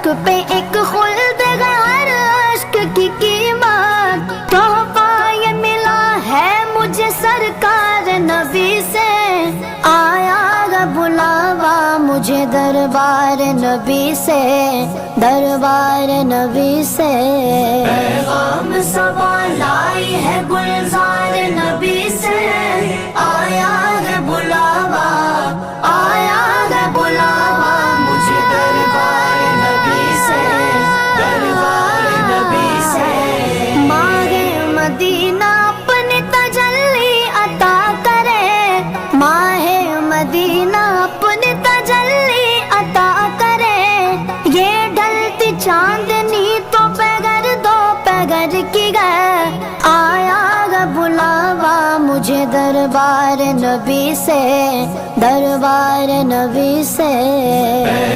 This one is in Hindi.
इश्क पे एक खुल्द गैर इश्क की कीमत तोहफा ये मिला है मुझे सरकार नबी से। आया गा बुलावा मुझे दरबार नबी से, दरबार नबी से। पैगाम सबा लाई है गुलजार नबी से। आया है बुलावा, आया है बुलावा मुझे दरबार नबी से, दरबार नबी से। माहे मदीना अपनी तजल्ली अता करे, माहे मदीना अपनी तजल्ली अता करे। ये ढलती चांदनी तो पैगर दो पैगर की गए। आया गा बुलावा मुझे दरबार नबी से, दरबार नबी से।